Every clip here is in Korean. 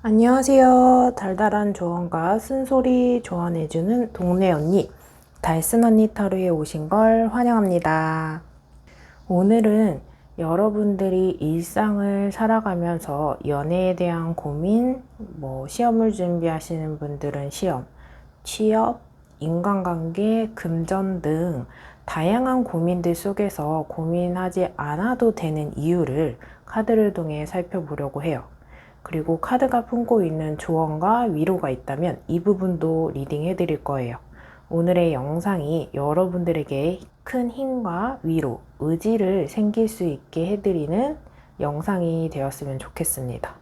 안녕하세요. 달달한 조언과 쓴소리 조언해주는 동네 언니, 달슨 언니 타로에 오신 걸 환영합니다. 오늘은 여러분들이 일상을 살아가면서 연애에 대한 고민, 시험을 준비하시는 분들은 시험, 취업, 인간관계, 금전 등 다양한 고민들 속에서 고민하지 않아도 되는 이유를 카드를 통해 살펴보려고 해요. 그리고 카드가 품고 있는 조언과 위로가 있다면 이 부분도 리딩해 드릴 거예요. 오늘의 영상이 여러분들에게 큰 힘과 위로, 의지를 생길 수 있게 해드리는 영상이 되었으면 좋겠습니다.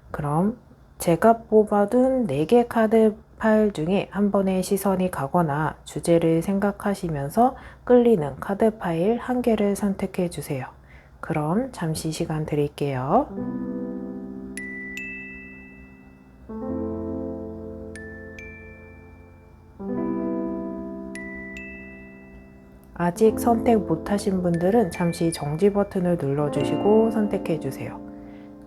그럼 제가 뽑아둔 4개 카드 파일 중에 한 번의 시선이 가거나 주제를 생각하시면서 끌리는 카드 파일 1개를 선택해 주세요. 그럼 잠시 시간 드릴게요. 아직 선택 못하신 분들은 잠시 정지 버튼을 눌러주시고 선택해주세요.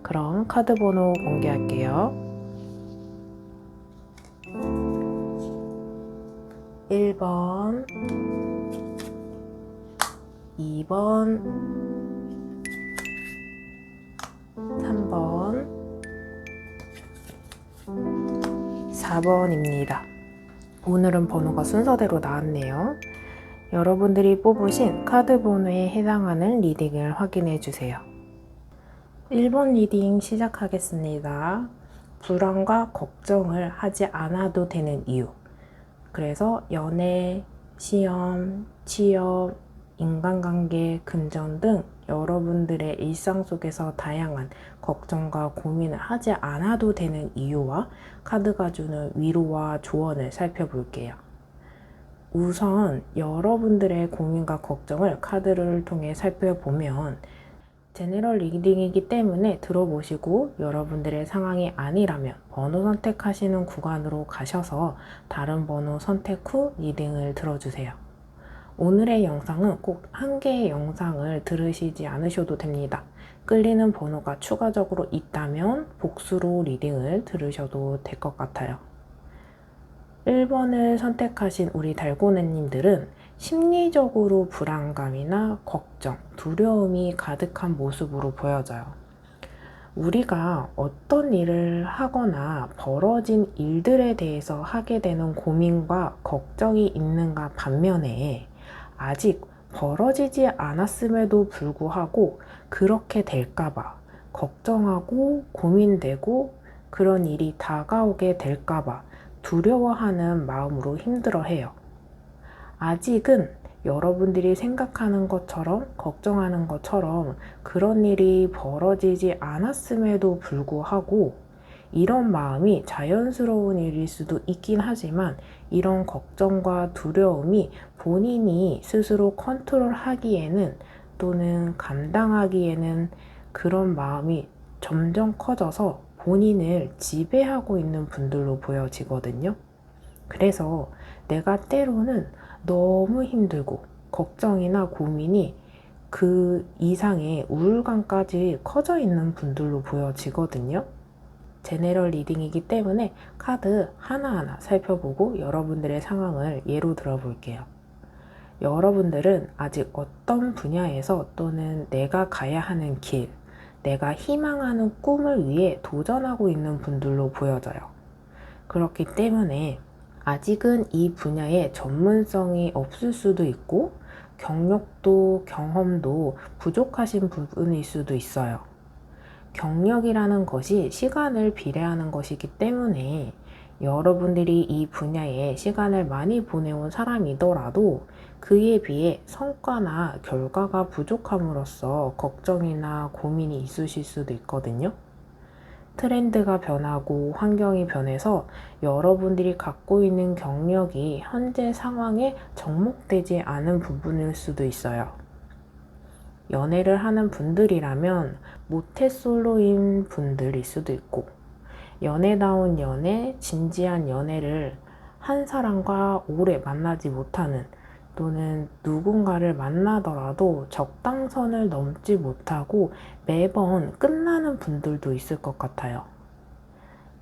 그럼 카드 번호 공개할게요. 1번, 2번, 3번, 4번입니다. 오늘은 번호가 순서대로 나왔네요. 여러분들이 뽑으신 카드 번호에 해당하는 리딩을 확인해 주세요. 1번 리딩 시작하겠습니다. 불안과 걱정을 하지 않아도 되는 이유. 그래서 연애, 시험, 취업, 인간관계, 금전 등 여러분들의 일상 속에서 다양한 걱정과 고민을 하지 않아도 되는 이유와 카드가 주는 위로와 조언을 살펴볼게요. 우선 여러분들의 고민과 걱정을 카드를 통해 살펴보면 제너럴 리딩이기 때문에 들어보시고 여러분들의 상황이 아니라면 번호 선택하시는 구간으로 가셔서 다른 번호 선택 후 리딩을 들어주세요. 오늘의 영상은 꼭 한 개의 영상을 들으시지 않으셔도 됩니다. 끌리는 번호가 추가적으로 있다면 복수로 리딩을 들으셔도 될 것 같아요. 1번을 선택하신 우리 달고네님들은 심리적으로 불안감이나 걱정, 두려움이 가득한 모습으로 보여져요. 우리가 어떤 일을 하거나 벌어진 일들에 대해서 하게 되는 고민과 걱정이 있는가 반면에 아직 벌어지지 않았음에도 불구하고 그렇게 될까봐 걱정하고 고민되고 그런 일이 다가오게 될까봐 두려워하는 마음으로 힘들어해요. 아직은 여러분들이 생각하는 것처럼 걱정하는 것처럼 그런 일이 벌어지지 않았음에도 불구하고 이런 마음이 자연스러운 일일 수도 있긴 하지만 이런 걱정과 두려움이 본인이 스스로 컨트롤하기에는 또는 감당하기에는 그런 마음이 점점 커져서 본인을 지배하고 있는 분들로 보여지거든요. 그래서 내가 때로는 너무 힘들고 걱정이나 고민이 그 이상의 우울감까지 커져 있는 분들로 보여지거든요. 제너럴 리딩이기 때문에 카드 하나하나 살펴보고 여러분들의 상황을 예로 들어볼게요. 여러분들은 아직 어떤 분야에서 또는 내가 가야 하는 길, 내가 희망하는 꿈을 위해 도전하고 있는 분들로 보여져요. 그렇기 때문에 아직은 이 분야에 전문성이 없을 수도 있고 경력도 경험도 부족하신 부분일 수도 있어요. 경력이라는 것이 시간을 비례하는 것이기 때문에 여러분들이 이 분야에 시간을 많이 보내온 사람이더라도 그에 비해 성과나 결과가 부족함으로써 걱정이나 고민이 있으실 수도 있거든요. 트렌드가 변하고 환경이 변해서 여러분들이 갖고 있는 경력이 현재 상황에 접목되지 않은 부분일 수도 있어요. 연애를 하는 분들이라면 모태솔로인 분들일 수도 있고 연애다운 연애, 진지한 연애를 한 사람과 오래 만나지 못하는 또는 누군가를 만나더라도 적당선을 넘지 못하고 매번 끝나는 분들도 있을 것 같아요.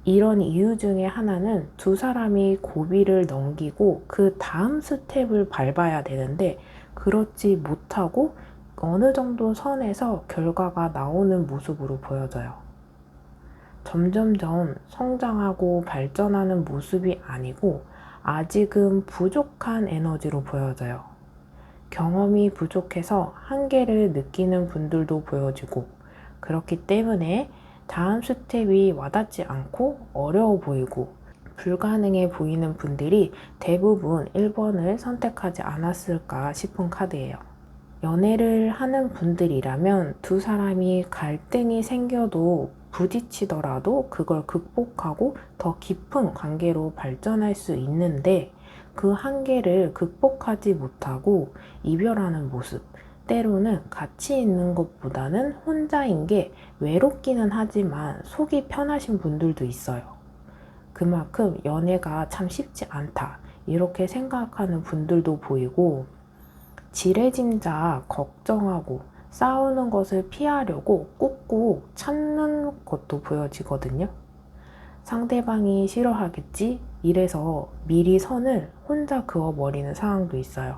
이런 이유 중에 하나는 두 사람이 고비를 넘기고 그 다음 스텝을 밟아야 되는데 그렇지 못하고 어느 정도 선에서 결과가 나오는 모습으로 보여져요. 점점점 성장하고 발전하는 모습이 아니고 아직은 부족한 에너지로 보여져요. 경험이 부족해서 한계를 느끼는 분들도 보여지고, 그렇기 때문에 다음 스텝이 와닿지 않고 어려워 보이고 불가능해 보이는 분들이 대부분 1번을 선택하지 않았을까 싶은 카드예요. 연애를 하는 분들이라면 두 사람이 갈등이 생겨도 부딪히더라도 그걸 극복하고 더 깊은 관계로 발전할 수 있는데, 그 한계를 극복하지 못하고 이별하는 모습, 때로는 같이 있는 것보다는 혼자인 게 외롭기는 하지만 속이 편하신 분들도 있어요. 그만큼 연애가 참 쉽지 않다, 이렇게 생각하는 분들도 보이고, 지레짐작 걱정하고 싸우는 것을 피하려고 꾹꾹 참는 것도 보여지거든요. 상대방이 싫어하겠지? 이래서 미리 선을 혼자 그어버리는 상황도 있어요.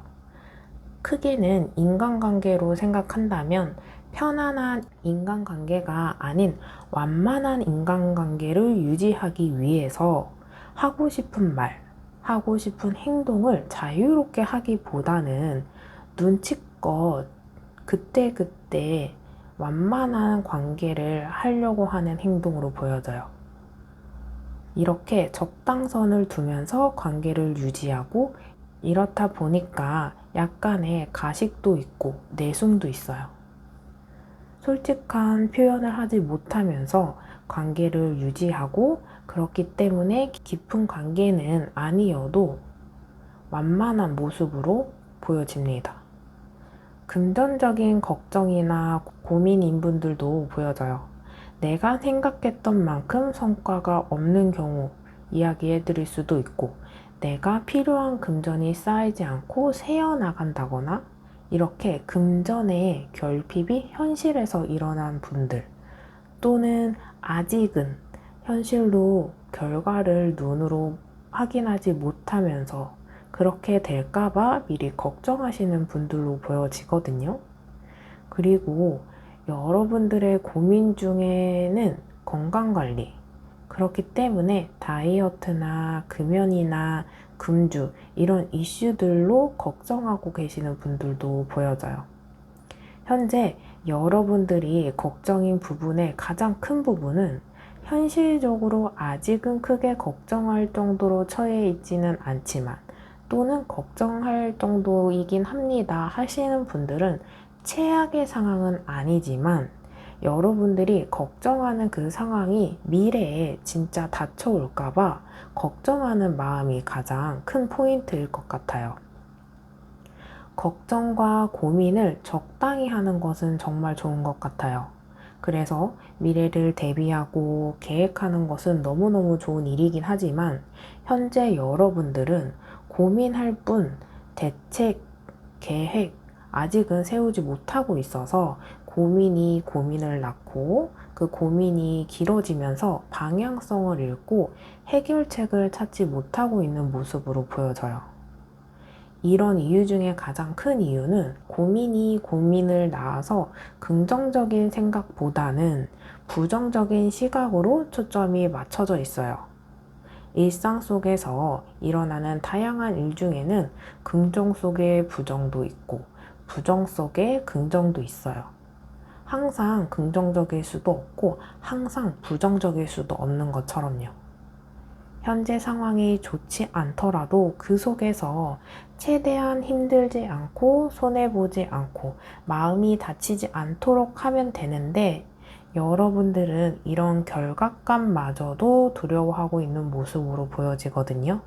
크게는 인간관계로 생각한다면 편안한 인간관계가 아닌 완만한 인간관계를 유지하기 위해서 하고 싶은 말, 하고 싶은 행동을 자유롭게 하기보다는 눈치껏 그때그때 완만한 관계를 하려고 하는 행동으로 보여져요. 이렇게 적당선을 두면서 관계를 유지하고, 이렇다 보니까 약간의 가식도 있고 내숭도 있어요. 솔직한 표현을 하지 못하면서 관계를 유지하고, 그렇기 때문에 깊은 관계는 아니어도 완만한 모습으로 보여집니다. 금전적인 걱정이나 고민인 분들도 보여져요. 내가 생각했던 만큼 성과가 없는 경우 이야기해 드릴 수도 있고, 내가 필요한 금전이 쌓이지 않고 새어나간다거나, 이렇게 금전의 결핍이 현실에서 일어난 분들, 또는 아직은 현실로 결과를 눈으로 확인하지 못하면서 그렇게 될까봐 미리 걱정하시는 분들로 보여지거든요. 그리고 여러분들의 고민 중에는 건강관리, 그렇기 때문에 다이어트나 금연이나 금주, 이런 이슈들로 걱정하고 계시는 분들도 보여져요. 현재 여러분들이 걱정인 부분의 가장 큰 부분은 현실적으로 아직은 크게 걱정할 정도로 처해 있지는 않지만, 또는 걱정할 정도이긴 합니다 하시는 분들은 최악의 상황은 아니지만, 여러분들이 걱정하는 그 상황이 미래에 진짜 닥쳐올까봐 걱정하는 마음이 가장 큰 포인트일 것 같아요. 걱정과 고민을 적당히 하는 것은 정말 좋은 것 같아요. 그래서 미래를 대비하고 계획하는 것은 너무너무 좋은 일이긴 하지만, 현재 여러분들은 고민할 뿐 대책, 계획 아직은 세우지 못하고 있어서 고민이 고민을 낳고, 그 고민이 길어지면서 방향성을 잃고 해결책을 찾지 못하고 있는 모습으로 보여져요. 이런 이유 중에 가장 큰 이유는 고민이 고민을 낳아서 긍정적인 생각보다는 부정적인 시각으로 초점이 맞춰져 있어요. 일상 속에서 일어나는 다양한 일 중에는 긍정 속에 부정도 있고 부정 속에 긍정도 있어요. 항상 긍정적일 수도 없고 항상 부정적일 수도 없는 것처럼요. 현재 상황이 좋지 않더라도 그 속에서 최대한 힘들지 않고 손해보지 않고 마음이 다치지 않도록 하면 되는데, 여러분들은 이런 결각감마저도 두려워하고 있는 모습으로 보여지거든요.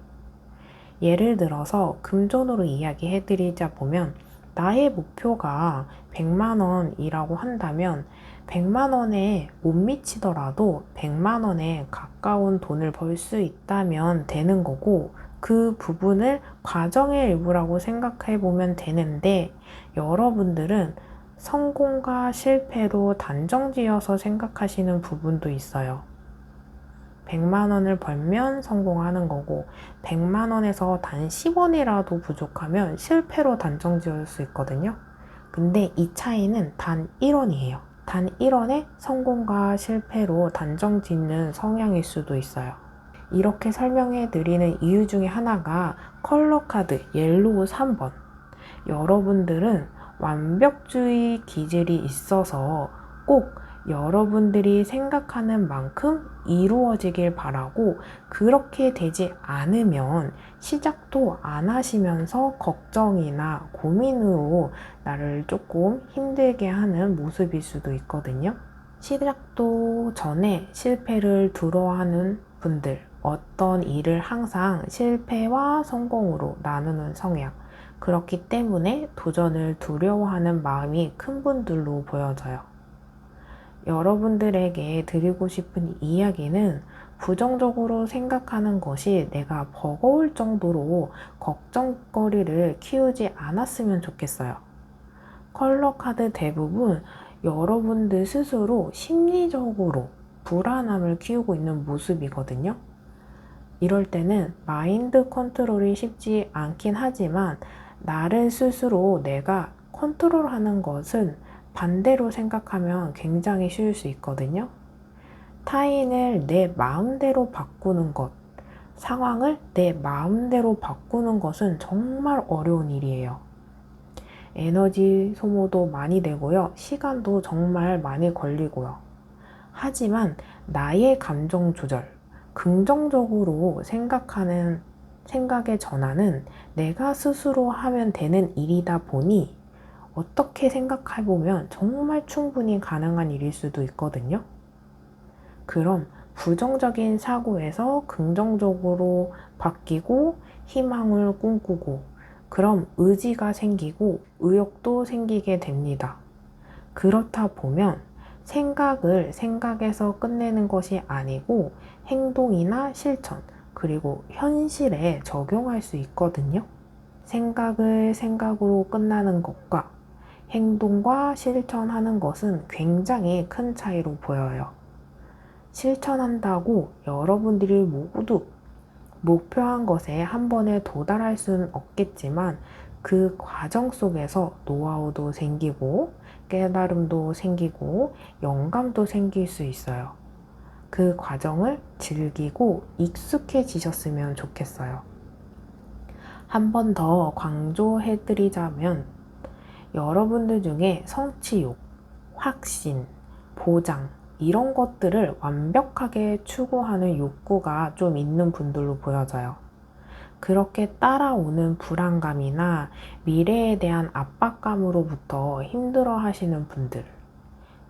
예를 들어서 금전으로 이야기해드리자 보면, 나의 목표가 100만 원이라고 한다면 100만 원에 못 미치더라도 100만 원에 가까운 돈을 벌 수 있다면 되는 거고, 그 부분을 과정의 일부라고 생각해 보면 되는데, 여러분들은 성공과 실패로 단정 지어서 생각하시는 부분도 있어요. 100만 원을 벌면 성공하는 거고 100만 원에서 단 10원이라도 부족하면 실패로 단정 지을 수 있거든요. 근데 이 차이는 단 1원이에요. 단 1원의 성공과 실패로 단정 짓는 성향일 수도 있어요. 이렇게 설명해 드리는 이유 중에 하나가 컬러 카드 옐로우 3번. 여러분들은 완벽주의 기질이 있어서 꼭 여러분들이 생각하는 만큼 이루어지길 바라고, 그렇게 되지 않으면 시작도 안 하시면서 걱정이나 고민으로 나를 조금 힘들게 하는 모습일 수도 있거든요. 시작도 전에 실패를 두려워하는 분들, 어떤 일을 항상 실패와 성공으로 나누는 성향, 그렇기 때문에 도전을 두려워하는 마음이 큰 분들로 보여져요. 여러분들에게 드리고 싶은 이야기는 부정적으로 생각하는 것이 내가 버거울 정도로 걱정거리를 키우지 않았으면 좋겠어요. 컬러 카드 대부분 여러분들 스스로 심리적으로 불안함을 키우고 있는 모습이거든요. 이럴 때는 마인드 컨트롤이 쉽지 않긴 하지만 나를 스스로 내가 컨트롤하는 것은 반대로 생각하면 굉장히 쉬울 수 있거든요. 타인을 내 마음대로 바꾸는 것, 상황을 내 마음대로 바꾸는 것은 정말 어려운 일이에요. 에너지 소모도 많이 되고요. 시간도 정말 많이 걸리고요. 하지만 나의 감정 조절, 긍정적으로 생각하는 생각의 전환은 내가 스스로 하면 되는 일이다 보니 어떻게 생각해보면 정말 충분히 가능한 일일 수도 있거든요. 그럼 부정적인 사고에서 긍정적으로 바뀌고 희망을 꿈꾸고, 그럼 의지가 생기고 의욕도 생기게 됩니다. 그렇다 보면 생각을 생각에서 끝내는 것이 아니고 행동이나 실천, 그리고 현실에 적용할 수 있거든요. 생각을 생각으로 끝나는 것과 행동과 실천하는 것은 굉장히 큰 차이로 보여요. 실천한다고 여러분들이 모두 목표한 것에 한 번에 도달할 수는 없겠지만 그 과정 속에서 노하우도 생기고 깨달음도 생기고 영감도 생길 수 있어요. 그 과정을 즐기고 익숙해지셨으면 좋겠어요. 한 번 더 강조해드리자면 여러분들 중에 성취욕, 확신, 보장 이런 것들을 완벽하게 추구하는 욕구가 좀 있는 분들로 보여져요. 그렇게 따라오는 불안감이나 미래에 대한 압박감으로부터 힘들어 하시는 분들,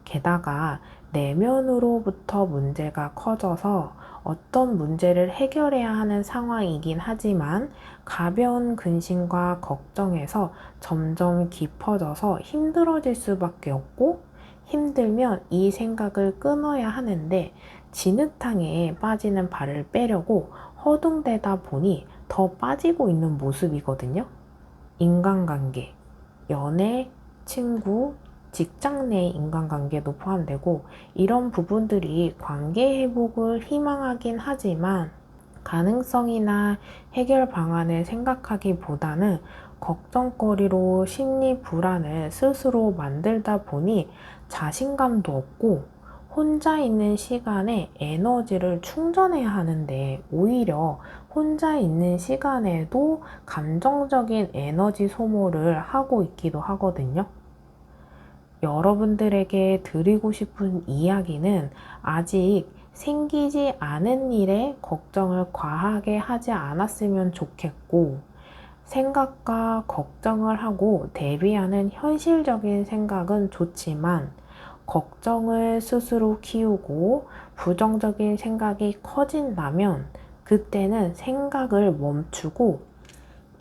게다가 내면으로부터 문제가 커져서 어떤 문제를 해결해야 하는 상황이긴 하지만 가벼운 근심과 걱정에서 점점 깊어져서 힘들어질 수밖에 없고, 힘들면 이 생각을 끊어야 하는데 진흙탕에 빠지는 발을 빼려고 허둥대다 보니 더 빠지고 있는 모습이거든요. 인간관계, 연애, 친구, 직장 내 인간관계도 포함되고 이런 부분들이 관계 회복을 희망하긴 하지만 가능성이나 해결 방안을 생각하기보다는 걱정거리로 심리 불안을 스스로 만들다 보니 자신감도 없고 혼자 있는 시간에 에너지를 충전해야 하는데 오히려 혼자 있는 시간에도 감정적인 에너지 소모를 하고 있기도 하거든요. 여러분들에게 드리고 싶은 이야기는 아직 생기지 않은 일에 걱정을 과하게 하지 않았으면 좋겠고, 생각과 걱정을 하고 대비하는 현실적인 생각은 좋지만 걱정을 스스로 키우고 부정적인 생각이 커진다면 그때는 생각을 멈추고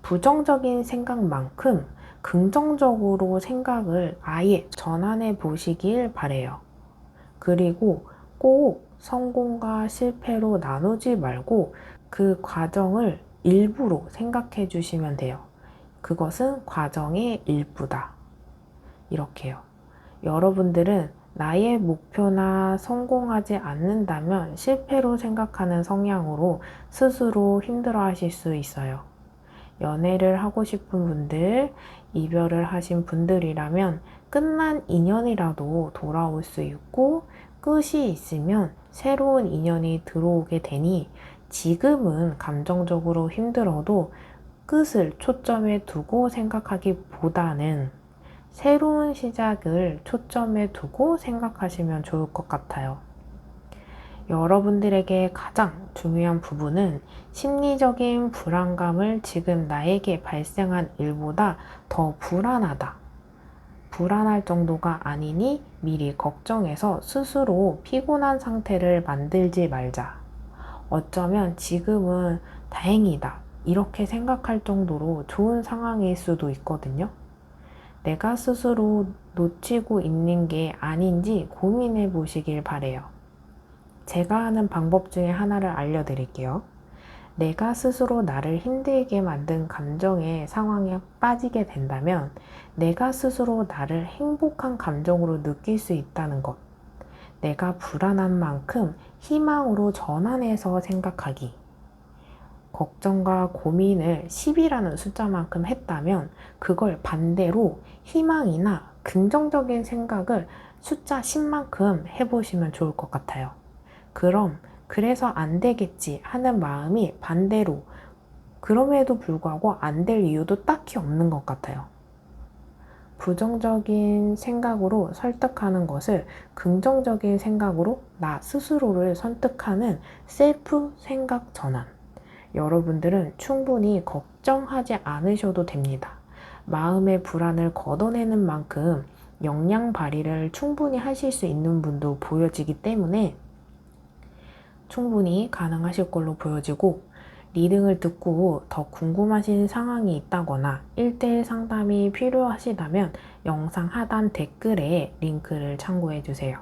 부정적인 생각만큼 긍정적으로 생각을 아예 전환해 보시길 바래요. 그리고 꼭 성공과 실패로 나누지 말고 그 과정을 일부로 생각해 주시면 돼요. 그것은 과정의 일부다. 이렇게요. 여러분들은 나의 목표나 성공하지 않는다면 실패로 생각하는 성향으로 스스로 힘들어 하실 수 있어요. 연애를 하고 싶은 분들, 이별을 하신 분들이라면 끝난 인연이라도 돌아올 수 있고 끝이 있으면 새로운 인연이 들어오게 되니 지금은 감정적으로 힘들어도 끝을 초점에 두고 생각하기보다는 새로운 시작을 초점에 두고 생각하시면 좋을 것 같아요. 여러분들에게 가장 중요한 부분은 심리적인 불안감을 지금 나에게 발생한 일보다 더 불안하다. 불안할 정도가 아니니 미리 걱정해서 스스로 피곤한 상태를 만들지 말자. 어쩌면 지금은 다행이다. 이렇게 생각할 정도로 좋은 상황일 수도 있거든요. 내가 스스로 놓치고 있는 게 아닌지 고민해 보시길 바래요. 제가 하는 방법 중에 하나를 알려드릴게요. 내가 스스로 나를 힘들게 만든 감정의 상황에 빠지게 된다면 내가 스스로 나를 행복한 감정으로 느낄 수 있다는 것. 내가 불안한 만큼 희망으로 전환해서 생각하기. 걱정과 고민을 10이라는 숫자만큼 했다면 그걸 반대로 희망이나 긍정적인 생각을 숫자 10만큼 해보시면 좋을 것 같아요. 그럼 그래서 안 되겠지 하는 마음이 반대로 그럼에도 불구하고 안 될 이유도 딱히 없는 것 같아요. 부정적인 생각으로 설득하는 것을 긍정적인 생각으로 나 스스로를 설득하는 셀프 생각 전환. 여러분들은 충분히 걱정하지 않으셔도 됩니다. 마음의 불안을 걷어내는 만큼 역량 발휘를 충분히 하실 수 있는 분도 보여지기 때문에 충분히 가능하실 걸로 보여지고 리딩을 듣고 더 궁금하신 상황이 있다거나 1대1 상담이 필요하시다면 영상 하단 댓글에 링크를 참고해 주세요.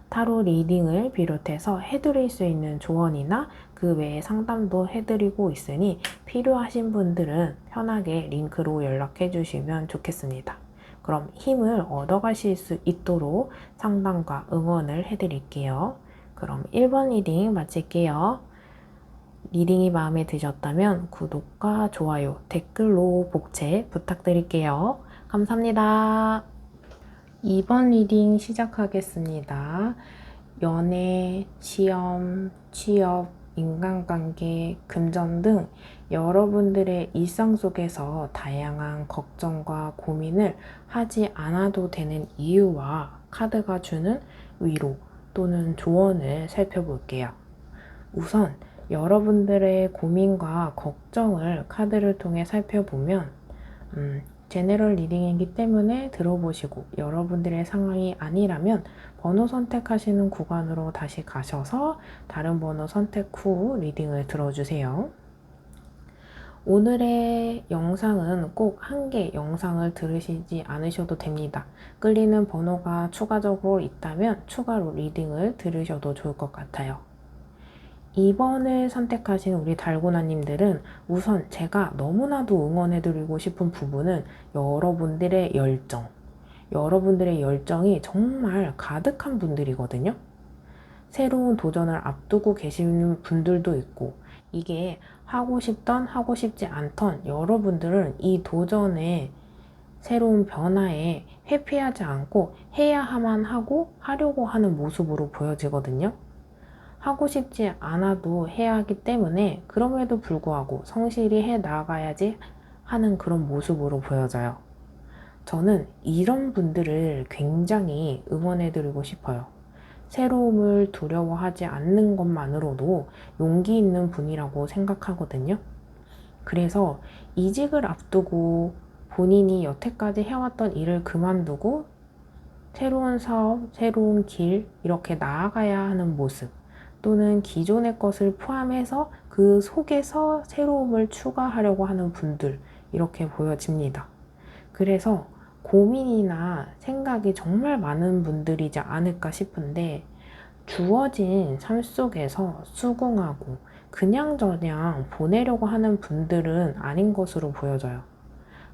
타로 리딩을 비롯해서 해드릴 수 있는 조언이나 그 외의 상담도 해드리고 있으니 필요하신 분들은 편하게 링크로 연락해 주시면 좋겠습니다. 그럼 힘을 얻어가실 수 있도록 상담과 응원을 해드릴게요. 그럼 1번 리딩 마칠게요. 리딩이 마음에 드셨다면 구독과 좋아요, 댓글로 복채 부탁드릴게요. 감사합니다. 2번 리딩 시작하겠습니다. 연애, 시험, 취업, 인간관계, 금전 등 여러분들의 일상 속에서 다양한 걱정과 고민을 하지 않아도 되는 이유와 카드가 주는 위로 또는 조언을 살펴볼게요. 우선 여러분들의 고민과 걱정을 카드를 통해 살펴보면 제너럴 리딩이기 때문에 들어보시고 여러분들의 상황이 아니라면 번호 선택하시는 구간으로 다시 가셔서 다른 번호 선택 후 리딩을 들어주세요. 오늘의 영상은 꼭 한 개 영상을 들으시지 않으셔도 됩니다. 끌리는 번호가 추가적으로 있다면 추가로 리딩을 들으셔도 좋을 것 같아요. 2번을 선택하신 우리 달고나님들은 우선 제가 너무나도 응원해드리고 싶은 부분은 여러분들의 열정. 여러분들의 열정이 정말 가득한 분들이거든요. 새로운 도전을 앞두고 계시는 분들도 있고 이게 하고 싶던 하고 싶지 않던 여러분들은 이 도전에 새로운 변화에 회피하지 않고 해야만 하고 하려고 하는 모습으로 보여지거든요. 하고 싶지 않아도 해야 하기 때문에 그럼에도 불구하고 성실히 해 나가야지 하는 그런 모습으로 보여져요. 저는 이런 분들을 굉장히 응원해드리고 싶어요. 새로움을 두려워하지 않는 것만으로도 용기 있는 분이라고 생각하거든요. 그래서 이직을 앞두고 본인이 여태까지 해왔던 일을 그만두고 새로운 사업, 새로운 길 이렇게 나아가야 하는 모습 또는 기존의 것을 포함해서 그 속에서 새로움을 추가하려고 하는 분들 이렇게 보여집니다. 그래서 고민이나 생각이 정말 많은 분들이지 않을까 싶은데 주어진 삶 속에서 수긍하고 그냥저냥 보내려고 하는 분들은 아닌 것으로 보여져요.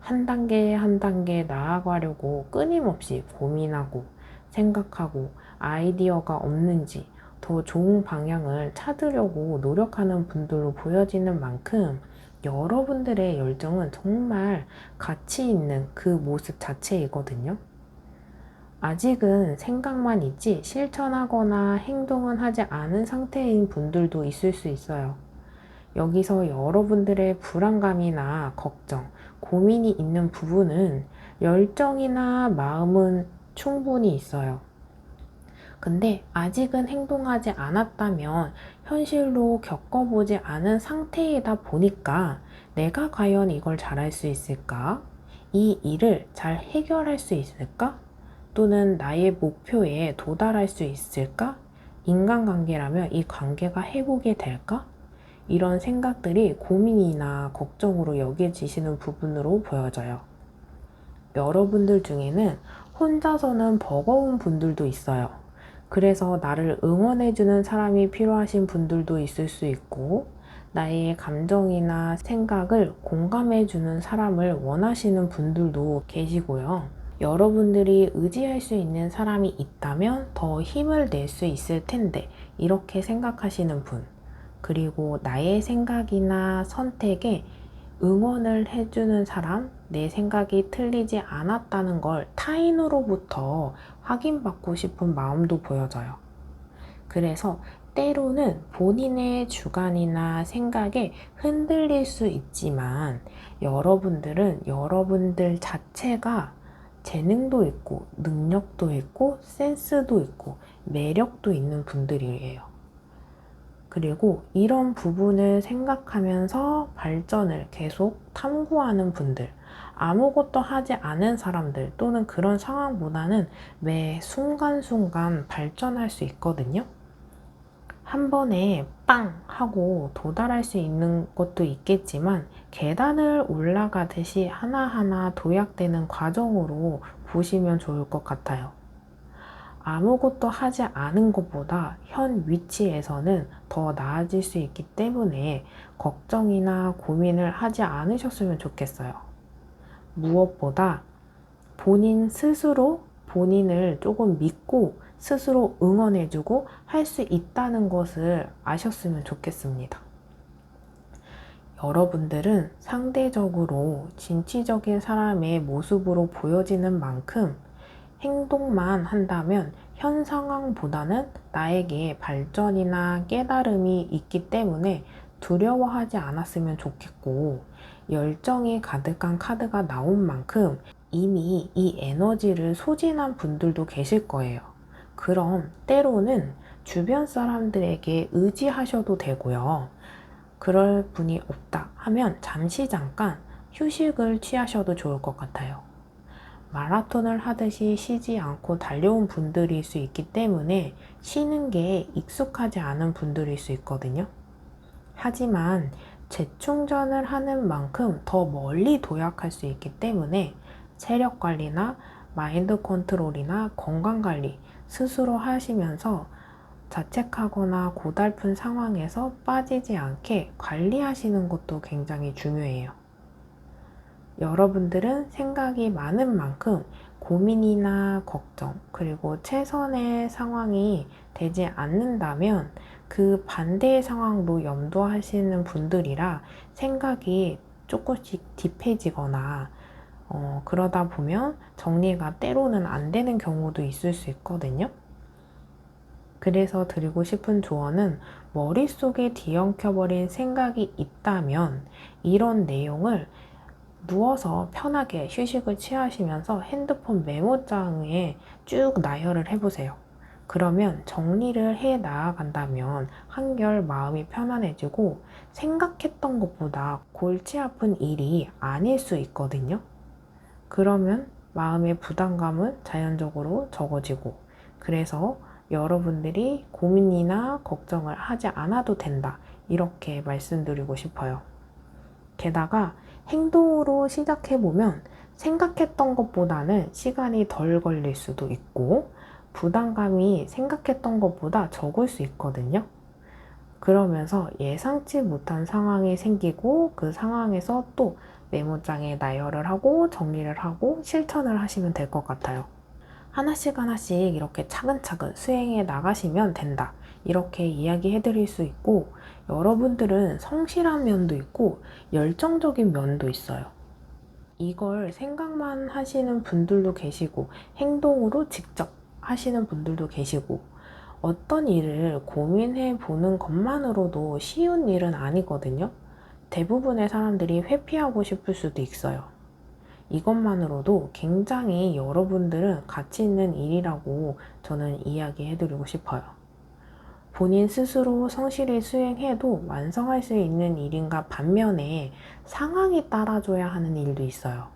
한 단계 한 단계 나아가려고 끊임없이 고민하고 생각하고 아이디어가 없는지 더 좋은 방향을 찾으려고 노력하는 분들로 보여지는 만큼 여러분들의 열정은 정말 가치 있는 그 모습 자체이거든요. 아직은 생각만 있지 실천하거나 행동은 하지 않은 상태인 분들도 있을 수 있어요. 여기서 여러분들의 불안감이나 걱정, 고민이 있는 부분은 열정이나 마음은 충분히 있어요. 근데 아직은 행동하지 않았다면 현실로 겪어보지 않은 상태이다 보니까 내가 과연 이걸 잘할 수 있을까? 이 일을 잘 해결할 수 있을까? 또는 나의 목표에 도달할 수 있을까? 인간관계라면 이 관계가 회복이 될까? 이런 생각들이 고민이나 걱정으로 여겨지시는 부분으로 보여져요. 여러분들 중에는 혼자서는 버거운 분들도 있어요. 그래서 나를 응원해주는 사람이 필요하신 분들도 있을 수 있고, 나의 감정이나 생각을 공감해주는 사람을 원하시는 분들도 계시고요. 여러분들이 의지할 수 있는 사람이 있다면 더 힘을 낼 수 있을 텐데, 이렇게 생각하시는 분. 그리고 나의 생각이나 선택에 응원을 해주는 사람, 내 생각이 틀리지 않았다는 걸 타인으로부터 확인받고 싶은 마음도 보여져요. 그래서 때로는 본인의 주관이나 생각에 흔들릴 수 있지만 여러분들은 여러분들 자체가 재능도 있고 능력도 있고 센스도 있고 매력도 있는 분들이에요. 그리고 이런 부분을 생각하면서 발전을 계속 탐구하는 분들, 아무것도 하지 않은 사람들 또는 그런 상황보다는 매 순간순간 발전할 수 있거든요. 한 번에 빵 하고 도달할 수 있는 것도 있겠지만 계단을 올라가듯이 하나하나 도약되는 과정으로 보시면 좋을 것 같아요. 아무것도 하지 않은 것보다 현 위치에서는 더 나아질 수 있기 때문에 걱정이나 고민을 하지 않으셨으면 좋겠어요. 무엇보다 본인 스스로 본인을 조금 믿고 스스로 응원해주고 할 수 있다는 것을 아셨으면 좋겠습니다. 여러분들은 상대적으로 진취적인 사람의 모습으로 보여지는 만큼 행동만 한다면 현 상황보다는 나에게 발전이나 깨달음이 있기 때문에 두려워하지 않았으면 좋겠고, 열정이 가득한 카드가 나온 만큼 이미 이 에너지를 소진한 분들도 계실 거예요. 그럼 때로는 주변 사람들에게 의지하셔도 되고요. 그럴 분이 없다 하면 잠깐 휴식을 취하셔도 좋을 것 같아요. 마라톤을 하듯이 쉬지 않고 달려온 분들일 수 있기 때문에 쉬는 게 익숙하지 않은 분들일 수 있거든요. 하지만 재충전을 하는 만큼 더 멀리 도약할 수 있기 때문에 체력 관리나 마인드 컨트롤이나 건강 관리 스스로 하시면서 자책하거나 고달픈 상황에서 빠지지 않게 관리하시는 것도 굉장히 중요해요. 여러분들은 생각이 많은 만큼 고민이나 걱정, 그리고 최선의 상황이 되지 않는다면 그 반대의 상황도 염두하시는 분들이라 생각이 조금씩 딥해지거나 그러다 보면 정리가 때로는 안 되는 경우도 있을 수 있거든요. 그래서 드리고 싶은 조언은 머릿속에 뒤엉켜버린 생각이 있다면 이런 내용을 누워서 편하게 휴식을 취하시면서 핸드폰 메모장에 쭉 나열을 해보세요. 그러면 정리를 해 나아간다면 한결 마음이 편안해지고 생각했던 것보다 골치 아픈 일이 아닐 수 있거든요. 그러면 마음의 부담감은 자연적으로 적어지고, 그래서 여러분들이 고민이나 걱정을 하지 않아도 된다, 이렇게 말씀드리고 싶어요. 게다가 행동으로 시작해보면 생각했던 것보다는 시간이 덜 걸릴 수도 있고 부담감이 생각했던 것보다 적을 수 있거든요. 그러면서 예상치 못한 상황이 생기고 그 상황에서 또 메모장에 나열을 하고 정리를 하고 실천을 하시면 될 것 같아요. 하나씩 하나씩 이렇게 차근차근 수행해 나가시면 된다. 이렇게 이야기해 드릴 수 있고, 여러분들은 성실한 면도 있고 열정적인 면도 있어요. 이걸 생각만 하시는 분들도 계시고 행동으로 직접 하시는 분들도 계시고, 어떤 일을 고민해 보는 것만으로도 쉬운 일은 아니거든요. 대부분의 사람들이 회피하고 싶을 수도 있어요. 이것만으로도 굉장히 여러분들은 가치 있는 일이라고 저는 이야기해 드리고 싶어요. 본인 스스로 성실히 수행해도 완성할 수 있는 일인가 반면에 상황이 따라줘야 하는 일도 있어요.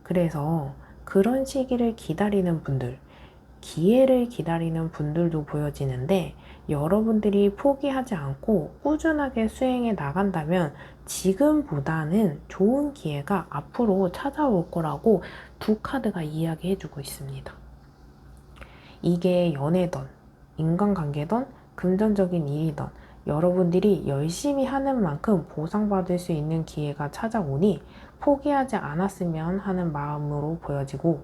그래서 그런 시기를 기다리는 분들, 기회를 기다리는 분들도 보여지는데, 여러분들이 포기하지 않고 꾸준하게 수행해 나간다면 지금보다는 좋은 기회가 앞으로 찾아올 거라고 두 카드가 이야기해 주고 있습니다. 이게 연애든 인간관계든 금전적인 일이든 여러분들이 열심히 하는 만큼 보상받을 수 있는 기회가 찾아오니 포기하지 않았으면 하는 마음으로 보여지고,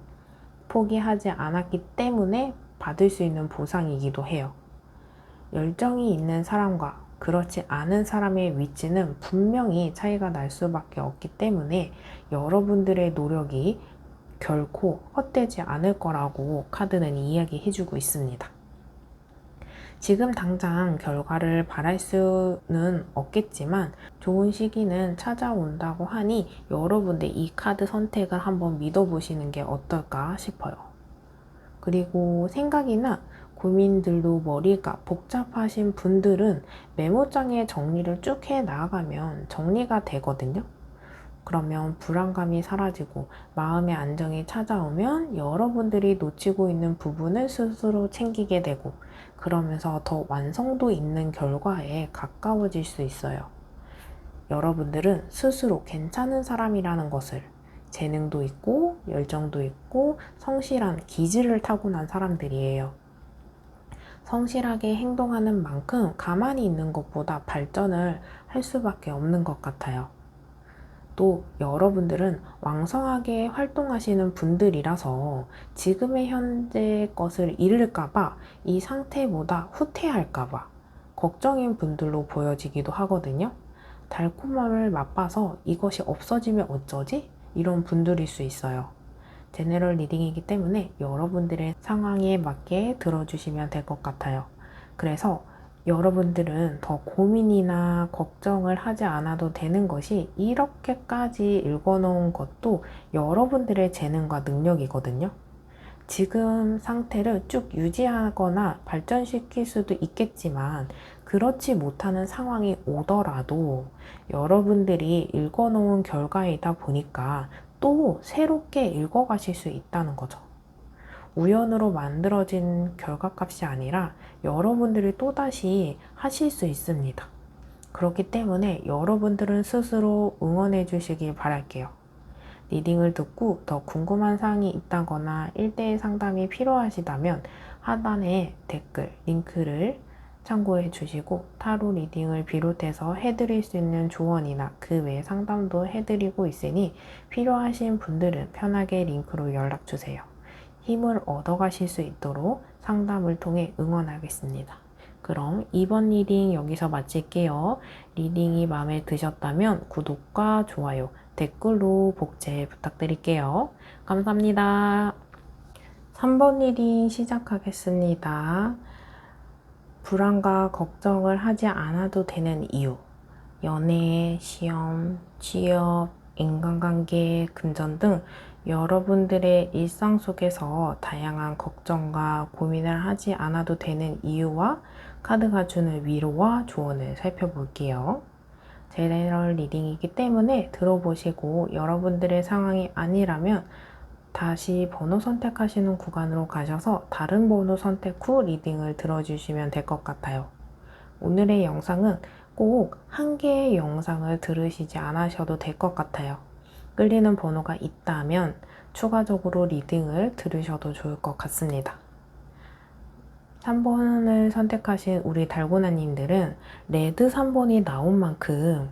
포기하지 않았기 때문에 받을 수 있는 보상이기도 해요. 열정이 있는 사람과 그렇지 않은 사람의 위치는 분명히 차이가 날 수밖에 없기 때문에 여러분들의 노력이 결코 헛되지 않을 거라고 카드는 이야기해주고 있습니다. 지금 당장 결과를 바랄 수는 없겠지만 좋은 시기는 찾아온다고 하니 여러분들 이 카드 선택을 한번 믿어보시는 게 어떨까 싶어요. 그리고 생각이나 고민들도 머리가 복잡하신 분들은 메모장에 정리를 쭉 해 나가면 정리가 되거든요. 그러면 불안감이 사라지고 마음의 안정이 찾아오면 여러분들이 놓치고 있는 부분을 스스로 챙기게 되고, 그러면서 더 완성도 있는 결과에 가까워질 수 있어요. 여러분들은 스스로 괜찮은 사람이라는 것을, 재능도 있고 열정도 있고 성실한 기질을 타고난 사람들이에요. 성실하게 행동하는 만큼 가만히 있는 것보다 발전을 할 수밖에 없는 것 같아요. 또 여러분들은 왕성하게 활동하시는 분들이라서 지금의 현재 것을 잃을까봐, 이 상태보다 후퇴할까봐 걱정인 분들로 보여지기도 하거든요. 달콤함을 맛봐서 이것이 없어지면 어쩌지? 이런 분들일 수 있어요. 제너럴 리딩이기 때문에 여러분들의 상황에 맞게 들어주시면 될 것 같아요. 그래서 여러분들은 더 고민이나 걱정을 하지 않아도 되는 것이, 이렇게까지 읽어놓은 것도 여러분들의 재능과 능력이거든요. 지금 상태를 쭉 유지하거나 발전시킬 수도 있겠지만 그렇지 못하는 상황이 오더라도 여러분들이 읽어놓은 결과이다 보니까 또 새롭게 읽어가실 수 있다는 거죠. 우연으로 만들어진 결과값이 아니라 여러분들이 또다시 하실 수 있습니다. 그렇기 때문에 여러분들은 스스로 응원해 주시길 바랄게요. 리딩을 듣고 더 궁금한 사항이 있다거나 1대1 상담이 필요하시다면 하단에 댓글, 링크를 참고해 주시고, 타로 리딩을 비롯해서 해드릴 수 있는 조언이나 그 외 상담도 해드리고 있으니 필요하신 분들은 편하게 링크로 연락 주세요. 힘을 얻어가실 수 있도록 상담을 통해 응원하겠습니다. 그럼 이번 리딩 여기서 마칠게요. 리딩이 마음에 드셨다면 구독과 좋아요, 댓글로 복제 부탁드릴게요. 감사합니다. 3번 리딩 시작하겠습니다. 불안과 걱정을 하지 않아도 되는 이유. 연애, 시험, 취업, 인간관계, 금전 등 여러분들의 일상 속에서 다양한 걱정과 고민을 하지 않아도 되는 이유와 카드가 주는 위로와 조언을 살펴볼게요. 제너럴 리딩이기 때문에 들어보시고 여러분들의 상황이 아니라면 다시 번호 선택하시는 구간으로 가셔서 다른 번호 선택 후 리딩을 들어주시면 될 것 같아요. 오늘의 영상은 꼭 한 개의 영상을 들으시지 않으셔도 될 것 같아요. 끌리는 번호가 있다면 추가적으로 리딩을 들으셔도 좋을 것 같습니다. 3번을 선택하신 우리 달고나님들은 레드 3번이 나온 만큼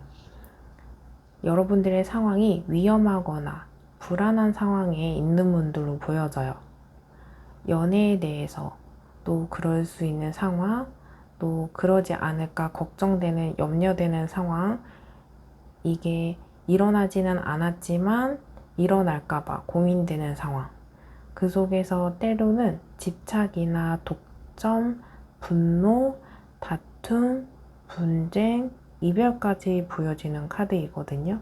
여러분들의 상황이 위험하거나 불안한 상황에 있는 분들로 보여져요. 연애에 대해서 또 그럴 수 있는 상황, 또 그러지 않을까 걱정되는, 염려되는 상황, 이게 일어나지는 않았지만 일어날까봐 고민되는 상황. 그 속에서 때로는 집착이나 독점, 분노, 다툼, 분쟁, 이별까지 보여지는 카드이거든요.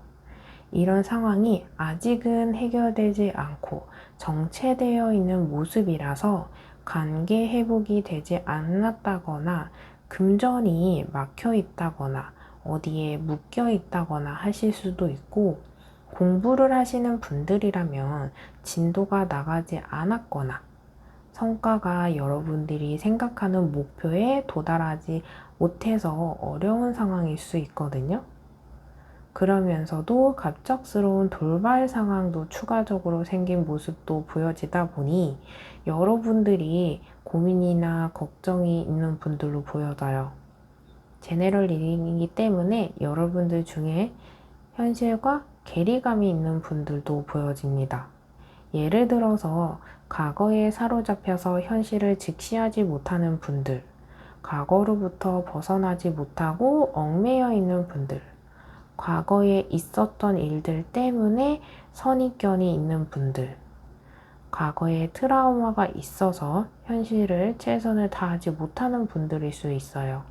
이런 상황이 아직은 해결되지 않고 정체되어 있는 모습이라서 관계 회복이 되지 않았다거나 금전이 막혀 있다거나 어디에 묶여 있다거나 하실 수도 있고, 공부를 하시는 분들이라면 진도가 나가지 않았거나 성과가 여러분들이 생각하는 목표에 도달하지 못해서 어려운 상황일 수 있거든요. 그러면서도 갑작스러운 돌발 상황도 추가적으로 생긴 모습도 보여지다 보니 여러분들이 고민이나 걱정이 있는 분들로 보여져요. 제네럴 리딩이기 때문에 여러분들 중에 현실과 괴리감이 있는 분들도 보여집니다. 예를 들어서 과거에 사로잡혀서 현실을 직시하지 못하는 분들, 과거로부터 벗어나지 못하고 얽매여 있는 분들, 과거에 있었던 일들 때문에 선입견이 있는 분들, 과거에 트라우마가 있어서 현실을 최선을 다하지 못하는 분들일 수 있어요.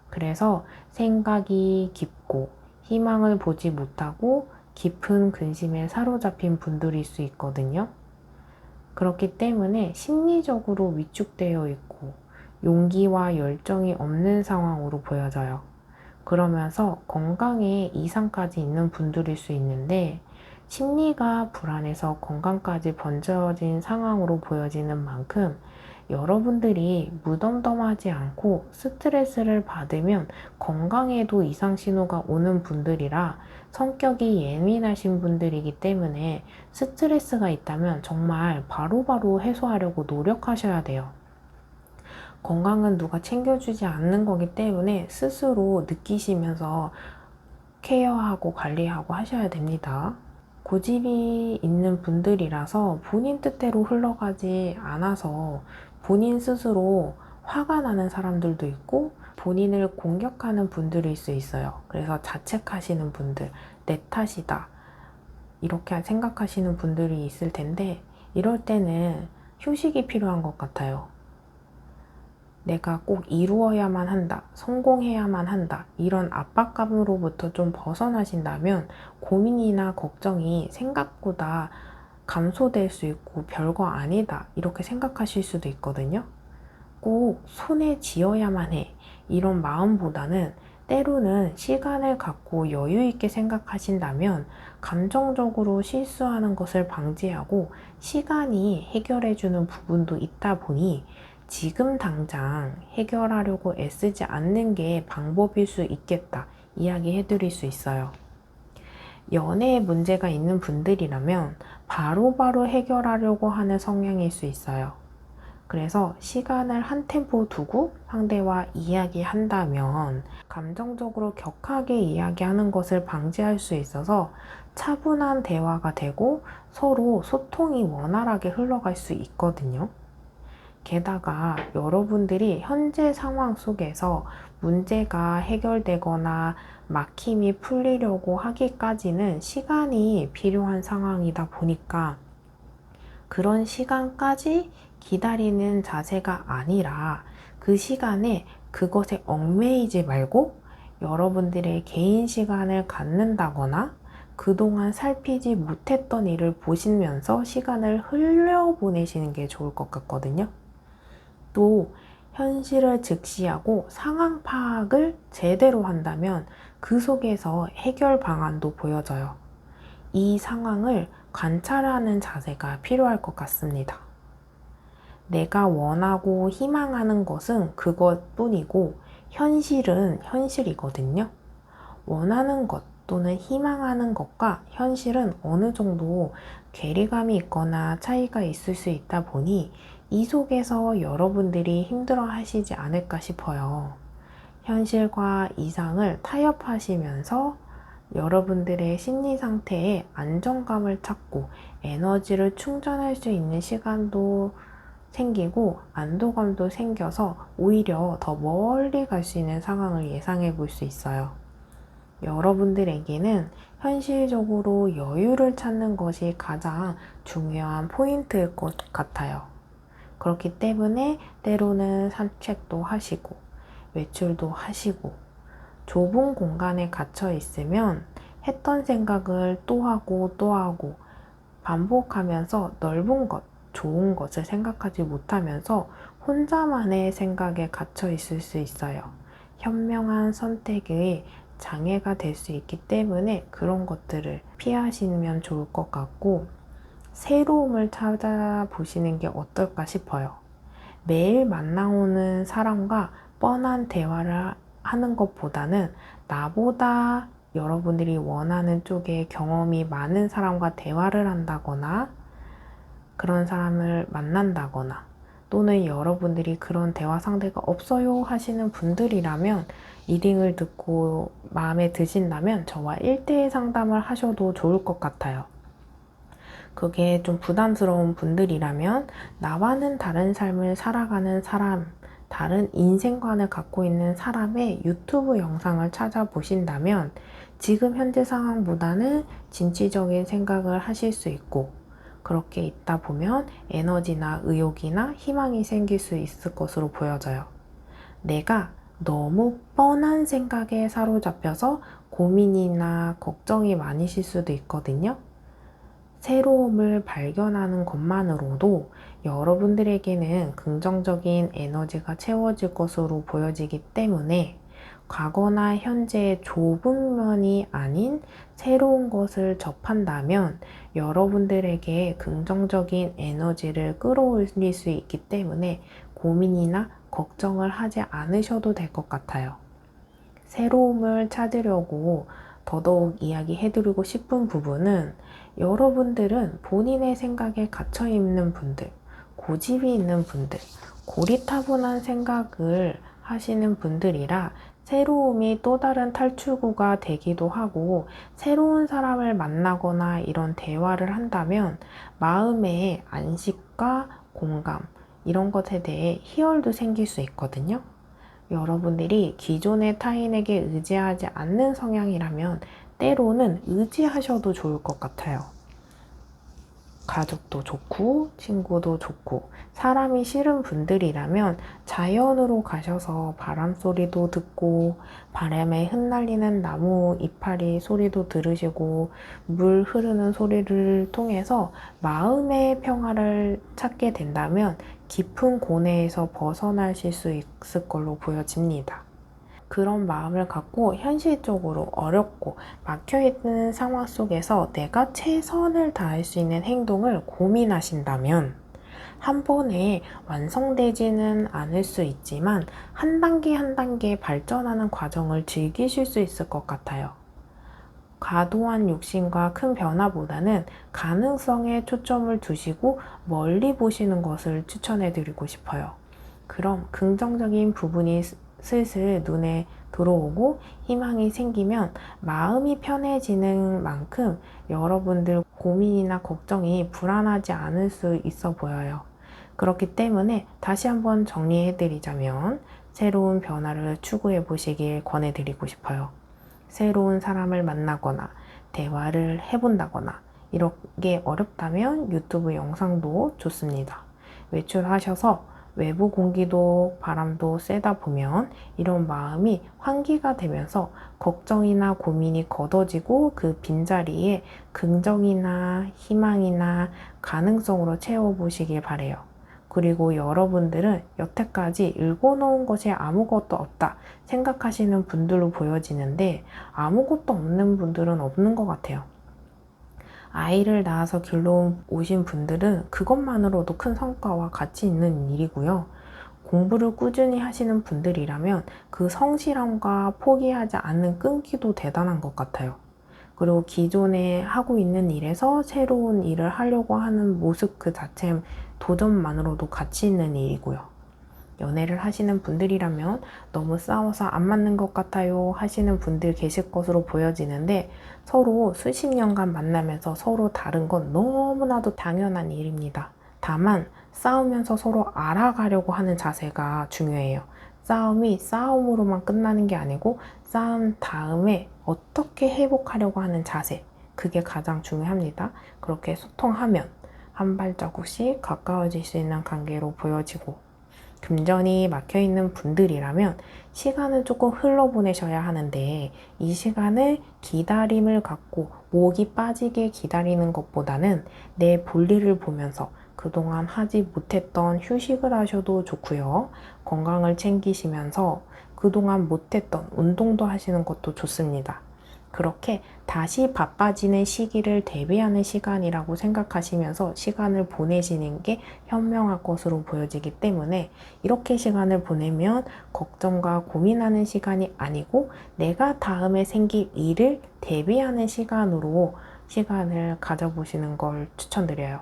그래서 생각이 깊고 희망을 보지 못하고 깊은 근심에 사로잡힌 분들일 수 있거든요. 그렇기 때문에 심리적으로 위축되어 있고 용기와 열정이 없는 상황으로 보여져요. 그러면서 건강에 이상까지 있는 분들일 수 있는데, 심리가 불안해서 건강까지 번져진 상황으로 보여지는 만큼 여러분들이 무덤덤하지 않고 스트레스를 받으면 건강에도 이상 신호가 오는 분들이라 성격이 예민하신 분들이기 때문에 스트레스가 있다면 정말 바로바로 해소하려고 노력하셔야 돼요. 건강은 누가 챙겨주지 않는 거기 때문에 스스로 느끼시면서 케어하고 관리하고 하셔야 됩니다. 고집이 있는 분들이라서 본인 뜻대로 흘러가지 않아서 본인 스스로 화가 나는 사람들도 있고 본인을 공격하는 분들일 수 있어요. 그래서 자책하시는 분들, 내 탓이다, 이렇게 생각하시는 분들이 있을 텐데, 이럴 때는 휴식이 필요한 것 같아요. 내가 꼭 이루어야만 한다, 성공해야만 한다, 이런 압박감으로부터 좀 벗어나신다면 고민이나 걱정이 생각보다 감소될 수 있고 별거 아니다, 이렇게 생각하실 수도 있거든요. 꼭 손에 쥐어야만 해, 이런 마음보다는 때로는 시간을 갖고 여유 있게 생각하신다면 감정적으로 실수하는 것을 방지하고 시간이 해결해주는 부분도 있다 보니 지금 당장 해결하려고 애쓰지 않는 게 방법일 수 있겠다, 이야기해 드릴 수 있어요. 연애에 문제가 있는 분들이라면 바로바로 해결하려고 하는 성향일 수 있어요. 그래서 시간을 한 템포 두고 상대와 이야기한다면 감정적으로 격하게 이야기하는 것을 방지할 수 있어서 차분한 대화가 되고 서로 소통이 원활하게 흘러갈 수 있거든요. 게다가 여러분들이 현재 상황 속에서 문제가 해결되거나 막힘이 풀리려고 하기까지는 시간이 필요한 상황이다 보니까 그런 시간까지 기다리는 자세가 아니라 그 시간에 그것에 얽매이지 말고 여러분들의 개인 시간을 갖는다거나 그동안 살피지 못했던 일을 보시면서 시간을 흘려보내시는 게 좋을 것 같거든요. 또 현실을 직시하고 상황 파악을 제대로 한다면 그 속에서 해결 방안도 보여져요. 이 상황을 관찰하는 자세가 필요할 것 같습니다. 내가 원하고 희망하는 것은 그것뿐이고 현실은 현실이거든요. 원하는 것 또는 희망하는 것과 현실은 어느 정도 괴리감이 있거나 차이가 있을 수 있다 보니 이 속에서 여러분들이 힘들어 하시지 않을까 싶어요. 현실과 이상을 타협하시면서 여러분들의 심리 상태에 안정감을 찾고 에너지를 충전할 수 있는 시간도 생기고 안도감도 생겨서 오히려 더 멀리 갈 수 있는 상황을 예상해 볼 수 있어요. 여러분들에게는 현실적으로 여유를 찾는 것이 가장 중요한 포인트일 것 같아요. 그렇기 때문에 때로는 산책도 하시고 외출도 하시고 좁은 공간에 갇혀 있으면 했던 생각을 또 하고 또 하고 반복하면서 넓은 것, 좋은 것을 생각하지 못하면서 혼자만의 생각에 갇혀 있을 수 있어요. 현명한 선택의 장애가 될 수 있기 때문에 그런 것들을 피하시면 좋을 것 같고, 새로움을 찾아보시는 게 어떨까 싶어요. 매일 만나오는 사람과 뻔한 대화를 하는 것보다는 나보다 여러분들이 원하는 쪽에 경험이 많은 사람과 대화를 한다거나 그런 사람을 만난다거나 또는 여러분들이 그런 대화 상대가 없어요 하시는 분들이라면 리딩을 듣고 마음에 드신다면 저와 1대1 상담을 하셔도 좋을 것 같아요. 그게 좀 부담스러운 분들이라면 나와는 다른 삶을 살아가는 사람, 다른 인생관을 갖고 있는 사람의 유튜브 영상을 찾아보신다면 지금 현재 상황보다는 진취적인 생각을 하실 수 있고, 그렇게 있다 보면 에너지나 의욕이나 희망이 생길 수 있을 것으로 보여져요. 내가 너무 뻔한 생각에 사로잡혀서 고민이나 걱정이 많으실 수도 있거든요. 새로움을 발견하는 것만으로도 여러분들에게는 긍정적인 에너지가 채워질 것으로 보여지기 때문에 과거나 현재의 좁은 면이 아닌 새로운 것을 접한다면 여러분들에게 긍정적인 에너지를 끌어올릴 수 있기 때문에 고민이나 걱정을 하지 않으셔도 될 것 같아요. 새로움을 찾으려고 더더욱 이야기해드리고 싶은 부분은, 여러분들은 본인의 생각에 갇혀있는 분들, 고집이 있는 분들, 고리타분한 생각을 하시는 분들이라 새로움이 또 다른 탈출구가 되기도 하고, 새로운 사람을 만나거나 이런 대화를 한다면 마음의 안식과 공감, 이런 것에 대해 희열도 생길 수 있거든요. 여러분들이 기존의 타인에게 의지하지 않는 성향이라면 때로는 의지하셔도 좋을 것 같아요. 가족도 좋고 친구도 좋고, 사람이 싫은 분들이라면 자연으로 가셔서 바람 소리도 듣고 바람에 흩날리는 나무 이파리 소리도 들으시고 물 흐르는 소리를 통해서 마음의 평화를 찾게 된다면 깊은 고뇌에서 벗어나실 수 있을 걸로 보여집니다. 그런 마음을 갖고 현실적으로 어렵고 막혀있는 상황 속에서 내가 최선을 다할 수 있는 행동을 고민하신다면 한 번에 완성되지는 않을 수 있지만 한 단계 한 단계 발전하는 과정을 즐기실 수 있을 것 같아요. 과도한 욕심과 큰 변화보다는 가능성에 초점을 두시고 멀리 보시는 것을 추천해 드리고 싶어요. 그럼 긍정적인 부분이 슬슬 눈에 들어오고 희망이 생기면 마음이 편해지는 만큼 여러분들 고민이나 걱정이 불안하지 않을 수 있어 보여요. 그렇기 때문에 다시 한번 정리해 드리자면 새로운 변화를 추구해 보시길 권해 드리고 싶어요. 새로운 사람을 만나거나 대화를 해본다거나 이렇게 어렵다면 유튜브 영상도 좋습니다. 외출하셔서 외부 공기도 바람도 쐬다 보면 이런 마음이 환기가 되면서 걱정이나 고민이 걷어지고 그 빈자리에 긍정이나 희망이나 가능성으로 채워보시길 바래요. 그리고 여러분들은 여태까지 읽어놓은 것이 아무것도 없다 생각하시는 분들로 보여지는데 아무것도 없는 분들은 없는 것 같아요. 아이를 낳아서 길러오신 분들은 그것만으로도 큰 성과와 가치 있는 일이고요. 공부를 꾸준히 하시는 분들이라면 그 성실함과 포기하지 않는 끈기도 대단한 것 같아요. 그리고 기존에 하고 있는 일에서 새로운 일을 하려고 하는 모습 그 자체 도전만으로도 가치 있는 일이고요. 연애를 하시는 분들이라면 너무 싸워서 안 맞는 것 같아요 하시는 분들 계실 것으로 보여지는데, 서로 수십 년간 만나면서 서로 다른 건 너무나도 당연한 일입니다. 다만 싸우면서 서로 알아가려고 하는 자세가 중요해요. 싸움이 싸움으로만 끝나는 게 아니고 싸움 다음에 어떻게 회복하려고 하는 자세, 그게 가장 중요합니다. 그렇게 소통하면 한 발자국씩 가까워질 수 있는 관계로 보여지고, 금전이 막혀있는 분들이라면 시간을 조금 흘러보내셔야 하는데, 이 시간을 기다림을 갖고 목이 빠지게 기다리는 것보다는 내 볼일을 보면서 그동안 하지 못했던 휴식을 하셔도 좋고요. 건강을 챙기시면서 그동안 못했던 운동도 하시는 것도 좋습니다. 그렇게 다시 바빠지는 시기를 대비하는 시간이라고 생각하시면서 시간을 보내시는 게 현명할 것으로 보여지기 때문에, 이렇게 시간을 보내면 걱정과 고민하는 시간이 아니고 내가 다음에 생길 일을 대비하는 시간으로 시간을 가져보시는 걸 추천드려요.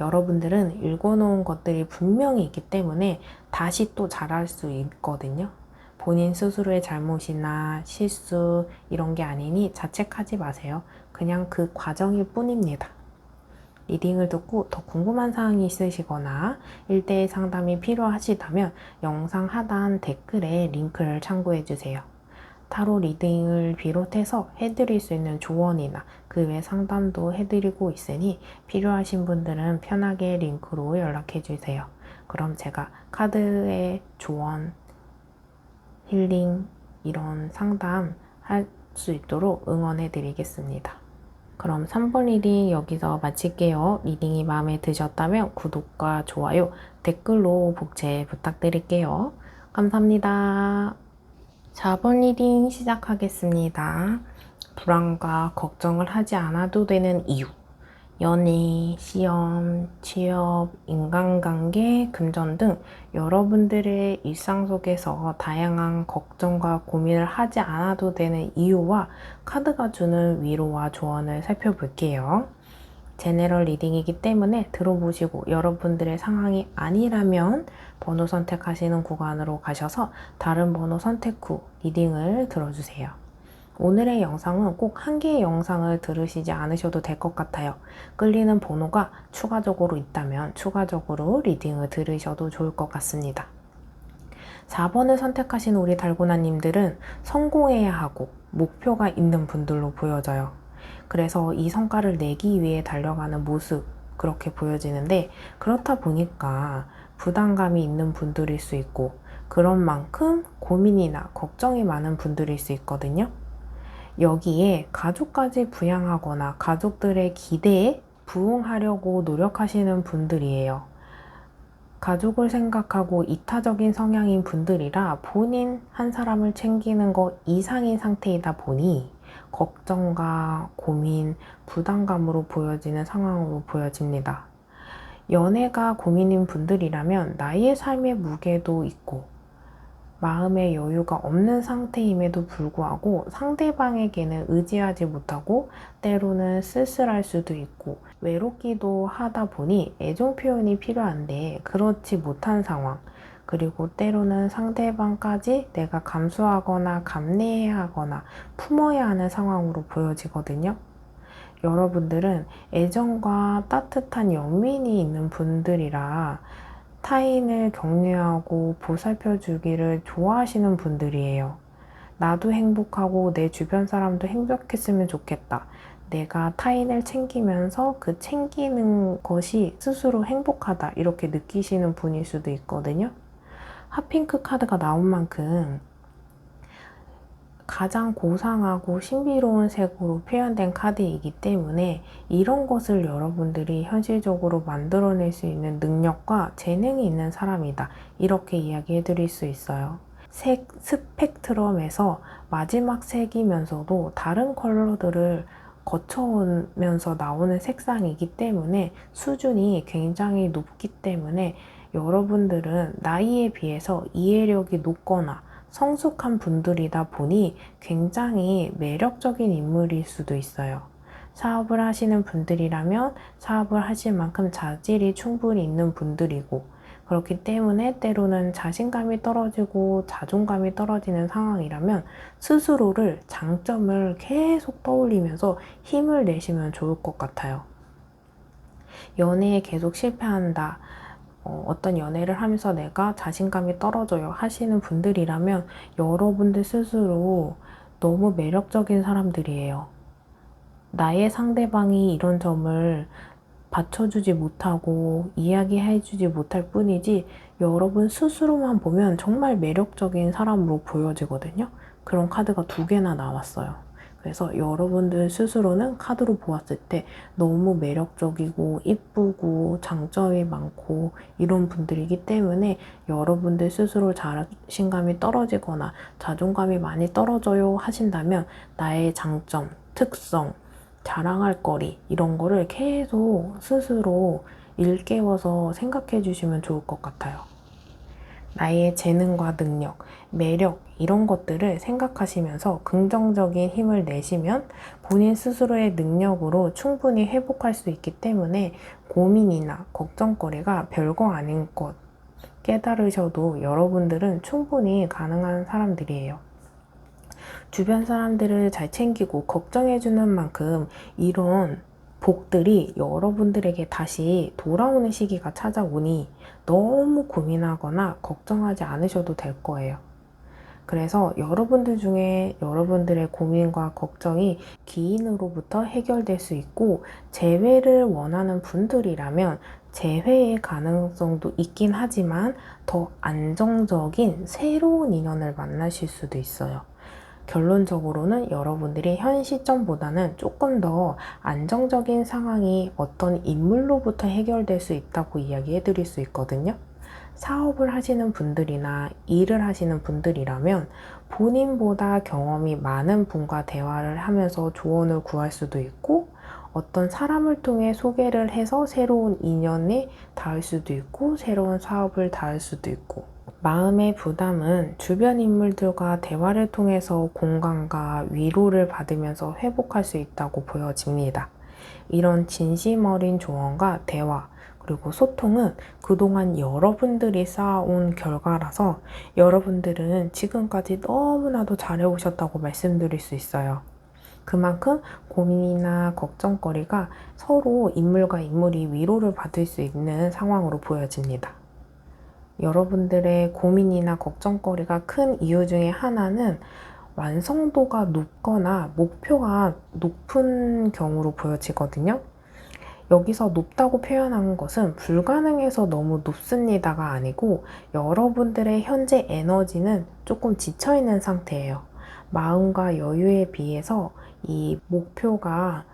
여러분들은 읽어놓은 것들이 분명히 있기 때문에 다시 또 잘할 수 있거든요. 본인 스스로의 잘못이나 실수 이런 게 아니니 자책하지 마세요. 그냥 그 과정일 뿐입니다. 리딩을 듣고 더 궁금한 사항이 있으시거나 1대1 상담이 필요하시다면 영상 하단 댓글에 링크를 참고해 주세요. 타로 리딩을 비롯해서 해드릴 수 있는 조언이나 그 외 상담도 해드리고 있으니 필요하신 분들은 편하게 링크로 연락해 주세요. 그럼 제가 카드의 조언, 힐링 이런 상담 할 수 있도록 응원해 드리겠습니다. 그럼 3번 리딩 여기서 마칠게요. 리딩이 마음에 드셨다면 구독과 좋아요, 댓글로 복제 부탁드릴게요. 감사합니다. 4번 리딩 시작하겠습니다. 불안과 걱정을 하지 않아도 되는 이유. 연애, 시험, 취업, 인간관계, 금전 등 여러분들의 일상 속에서 다양한 걱정과 고민을 하지 않아도 되는 이유와 카드가 주는 위로와 조언을 살펴볼게요. 제너럴 리딩이기 때문에 들어보시고 여러분들의 상황이 아니라면 번호 선택하시는 구간으로 가셔서 다른 번호 선택 후 리딩을 들어주세요. 오늘의 영상은 꼭 한 개의 영상을 들으시지 않으셔도 될 것 같아요. 끌리는 번호가 추가적으로 있다면 추가적으로 리딩을 들으셔도 좋을 것 같습니다. 4번을 선택하신 우리 달고나님들은 성공해야 하고 목표가 있는 분들로 보여져요. 그래서 이 성과를 내기 위해 달려가는 모습, 그렇게 보여지는데, 그렇다 보니까 부담감이 있는 분들일 수 있고 그런 만큼 고민이나 걱정이 많은 분들일 수 있거든요. 여기에 가족까지 부양하거나 가족들의 기대에 부응하려고 노력하시는 분들이에요. 가족을 생각하고 이타적인 성향인 분들이라 본인 한 사람을 챙기는 것 이상인 상태이다 보니 걱정과 고민, 부담감으로 보여지는 상황으로 보여집니다. 연애가 고민인 분들이라면 나의 삶의 무게도 있고 마음의 여유가 없는 상태임에도 불구하고 상대방에게는 의지하지 못하고 때로는 쓸쓸할 수도 있고 외롭기도 하다 보니 애정 표현이 필요한데 그렇지 못한 상황, 그리고 때로는 상대방까지 내가 감수하거나 감내해야 하거나 품어야 하는 상황으로 보여지거든요. 여러분들은 애정과 따뜻한 연민이 있는 분들이라 타인을 격려하고 보살펴 주기를 좋아하시는 분들이에요. 나도 행복하고 내 주변 사람도 행복했으면 좋겠다. 내가 타인을 챙기면서 그 챙기는 것이 스스로 행복하다, 이렇게 느끼시는 분일 수도 있거든요. 핫핑크 카드가 나온 만큼 가장 고상하고 신비로운 색으로 표현된 카드이기 때문에 이런 것을 여러분들이 현실적으로 만들어낼 수 있는 능력과 재능이 있는 사람이다, 이렇게 이야기해 드릴 수 있어요. 색 스펙트럼에서 마지막 색이면서도 다른 컬러들을 거쳐오면서 나오는 색상이기 때문에 수준이 굉장히 높기 때문에 여러분들은 나이에 비해서 이해력이 높거나 성숙한 분들이다 보니 굉장히 매력적인 인물일 수도 있어요. 사업을 하시는 분들이라면 사업을 하실 만큼 자질이 충분히 있는 분들이고, 그렇기 때문에 때로는 자신감이 떨어지고 자존감이 떨어지는 상황이라면 스스로를, 장점을 계속 떠올리면서 힘을 내시면 좋을 것 같아요. 연애에 계속 실패한다. 어떤 연애를 하면서 내가 자신감이 떨어져요 하시는 분들이라면 여러분들 스스로 너무 매력적인 사람들이에요. 나의 상대방이 이런 점을 받쳐주지 못하고 이야기해주지 못할 뿐이지 여러분 스스로만 보면 정말 매력적인 사람으로 보여지거든요. 그런 카드가 2개나 나왔어요. 그래서 여러분들 스스로는 카드로 보았을 때 너무 매력적이고 이쁘고 장점이 많고 이런 분들이기 때문에 여러분들 스스로 자신감이 떨어지거나 자존감이 많이 떨어져요 하신다면 나의 장점, 특성, 자랑할 거리 이런 거를 계속 스스로 일깨워서 생각해 주시면 좋을 것 같아요. 나의 재능과 능력, 매력 이런 것들을 생각하시면서 긍정적인 힘을 내시면 본인 스스로의 능력으로 충분히 회복할 수 있기 때문에 고민이나 걱정거리가 별거 아닌 것 깨달으셔도 여러분들은 충분히 가능한 사람들이에요. 주변 사람들을 잘 챙기고 걱정해주는 만큼 이런 복들이 여러분들에게 다시 돌아오는 시기가 찾아오니 너무 고민하거나 걱정하지 않으셔도 될 거예요. 그래서 여러분들 중에 여러분들의 고민과 걱정이 기인으로부터 해결될 수 있고 재회를 원하는 분들이라면 재회의 가능성도 있긴 하지만 더 안정적인 새로운 인연을 만나실 수도 있어요. 결론적으로는 여러분들이 현 시점보다는 조금 더 안정적인 상황이 어떤 인물로부터 해결될 수 있다고 이야기해 드릴 수 있거든요. 사업을 하시는 분들이나 일을 하시는 분들이라면 본인보다 경험이 많은 분과 대화를 하면서 조언을 구할 수도 있고 어떤 사람을 통해 소개를 해서 새로운 인연에 닿을 수도 있고 새로운 사업을 닿을 수도 있고 마음의 부담은 주변 인물들과 대화를 통해서 공감과 위로를 받으면서 회복할 수 있다고 보여집니다. 이런 진심 어린 조언과 대화, 그리고 소통은 그동안 여러분들이 쌓아온 결과라서 여러분들은 지금까지 너무나도 잘해오셨다고 말씀드릴 수 있어요. 그만큼 고민이나 걱정거리가 서로 인물과 인물이 위로를 받을 수 있는 상황으로 보여집니다. 여러분들의 고민이나 걱정거리가 큰 이유 중에 하나는 완성도가 높거나 목표가 높은 경우로 보여지거든요. 여기서 높다고 표현한 것은 불가능해서 너무 높습니다가 아니고 여러분들의 현재 에너지는 조금 지쳐있는 상태예요. 마음과 여유에 비해서 이 목표가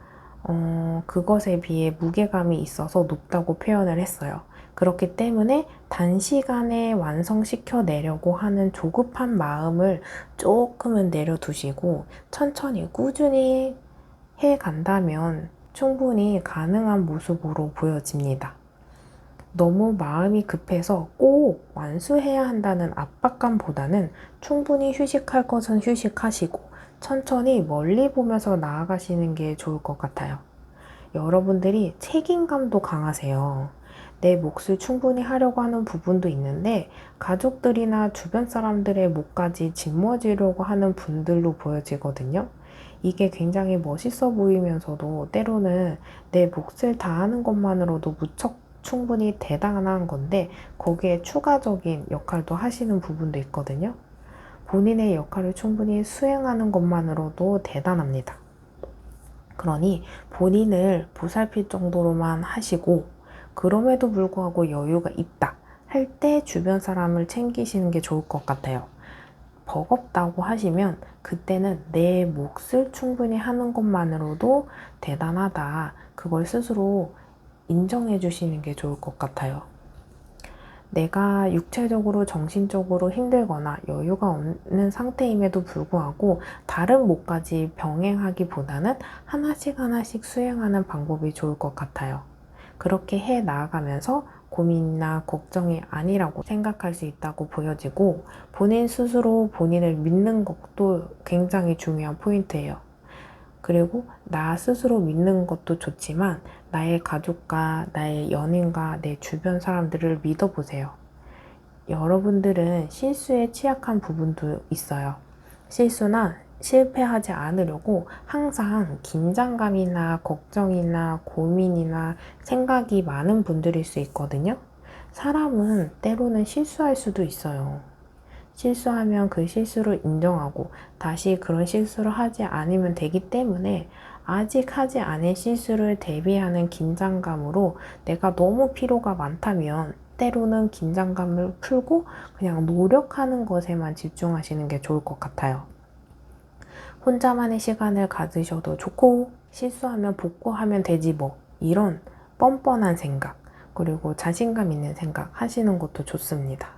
그것에 비해 무게감이 있어서 높다고 표현을 했어요. 그렇기 때문에 단시간에 완성시켜 내려고 하는 조급한 마음을 조금은 내려두시고 천천히 꾸준히 해 간다면 충분히 가능한 모습으로 보여집니다. 너무 마음이 급해서 꼭 완수해야 한다는 압박감보다는 충분히 휴식할 것은 휴식하시고 천천히 멀리 보면서 나아가시는 게 좋을 것 같아요. 여러분들이 책임감도 강하세요. 내 몫을 충분히 하려고 하는 부분도 있는데 가족들이나 주변 사람들의 몫까지 짊어지려고 하는 분들로 보여지거든요. 이게 굉장히 멋있어 보이면서도 때로는 내 몫을 다하는 것만으로도 무척 충분히 대단한 건데 거기에 추가적인 역할도 하시는 부분도 있거든요. 본인의 역할을 충분히 수행하는 것만으로도 대단합니다. 그러니 본인을 보살필 정도로만 하시고 그럼에도 불구하고 여유가 있다 할 때 주변 사람을 챙기시는 게 좋을 것 같아요. 버겁다고 하시면 그때는 내 몫을 충분히 하는 것만으로도 대단하다. 그걸 스스로 인정해 주시는 게 좋을 것 같아요. 내가 육체적으로 정신적으로 힘들거나 여유가 없는 상태임에도 불구하고 다른 몫까지 병행하기보다는 하나씩 하나씩 수행하는 방법이 좋을 것 같아요. 그렇게 해 나아가면서 고민이나 걱정이 아니라고 생각할 수 있다고 보여지고 본인 스스로 본인을 믿는 것도 굉장히 중요한 포인트예요. 그리고 나 스스로 믿는 것도 좋지만 나의 가족과 나의 연인과 내 주변 사람들을 믿어보세요. 여러분들은 실수에 취약한 부분도 있어요. 실수나 실패하지 않으려고 항상 긴장감이나 걱정이나 고민이나 생각이 많은 분들일 수 있거든요. 사람은 때로는 실수할 수도 있어요. 실수하면 그 실수를 인정하고 다시 그런 실수를 하지 않으면 되기 때문에 아직 하지 않은 실수를 대비하는 긴장감으로 내가 너무 피로가 많다면 때로는 긴장감을 풀고 그냥 노력하는 것에만 집중하시는 게 좋을 것 같아요. 혼자만의 시간을 가지셔도 좋고 실수하면 복구하면 되지 뭐 이런 뻔뻔한 생각 그리고 자신감 있는 생각 하시는 것도 좋습니다.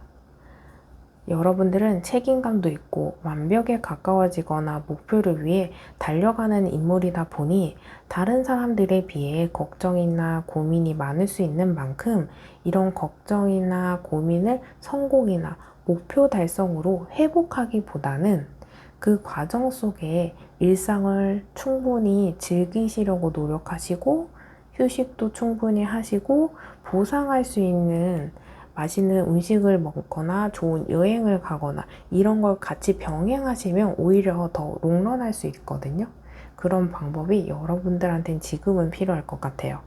여러분들은 책임감도 있고 완벽에 가까워지거나 목표를 위해 달려가는 인물이다 보니 다른 사람들에 비해 걱정이나 고민이 많을 수 있는 만큼 이런 걱정이나 고민을 성공이나 목표 달성으로 회복하기보다는 그 과정 속에 일상을 충분히 즐기시려고 노력하시고 휴식도 충분히 하시고 보상할 수 있는 맛있는 음식을 먹거나 좋은 여행을 가거나 이런 걸 같이 병행하시면 오히려 더 롱런할 수 있거든요. 그런 방법이 여러분들한테는 지금은 필요할 것 같아요.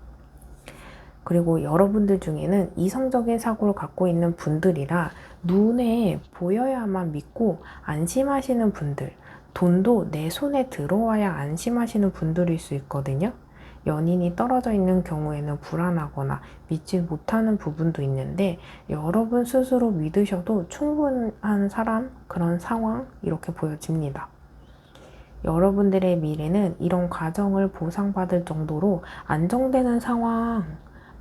그리고 여러분들 중에는 이성적인 사고를 갖고 있는 분들이라 눈에 보여야만 믿고 안심하시는 분들, 돈도 내 손에 들어와야 안심하시는 분들일 수 있거든요. 연인이 떨어져 있는 경우에는 불안하거나 믿지 못하는 부분도 있는데 여러분 스스로 믿으셔도 충분한 사람, 그런 상황 이렇게 보여집니다. 여러분들의 미래는 이런 과정을 보상받을 정도로 안정되는 상황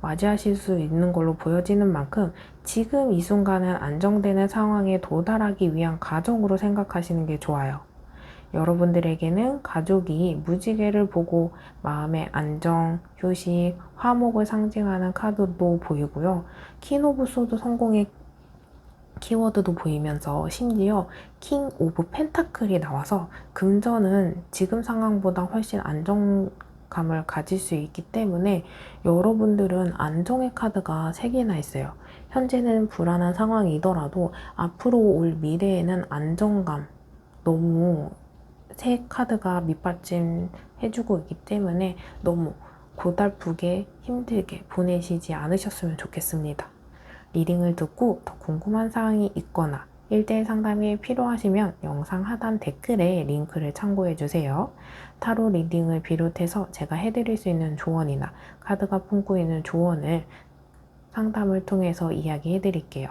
맞이하실 수 있는 걸로 보여지는 만큼 지금 이 순간은 안정되는 상황에 도달하기 위한 과정으로 생각하시는 게 좋아요. 여러분들에게는 가족이 무지개를 보고 마음의 안정, 휴식, 화목을 상징하는 카드도 보이고요. 킹 오브 소드 성공의 키워드도 보이면서 심지어 킹 오브 펜타클이 나와서 금전은 지금 상황보다 훨씬 안정감을 가질 수 있기 때문에 여러분들은 안정의 카드가 3개나 있어요. 현재는 불안한 상황이더라도 앞으로 올 미래에는 안정감, 너무 새 카드가 밑받침 해주고 있기 때문에 너무 고달프게 힘들게 보내시지 않으셨으면 좋겠습니다. 리딩을 듣고 더 궁금한 사항이 있거나 1대1 상담이 필요하시면 영상 하단 댓글에 링크를 참고해주세요. 타로 리딩을 비롯해서 제가 해드릴 수 있는 조언이나 카드가 품고 있는 조언을 상담을 통해서 이야기해드릴게요.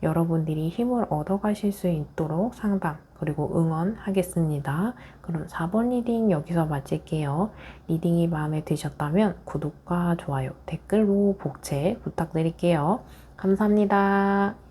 여러분들이 힘을 얻어가실 수 있도록 상담 그리고 응원하겠습니다. 그럼 4번 리딩 여기서 마칠게요. 리딩이 마음에 드셨다면 구독과 좋아요, 댓글로 복채 부탁드릴게요. 감사합니다.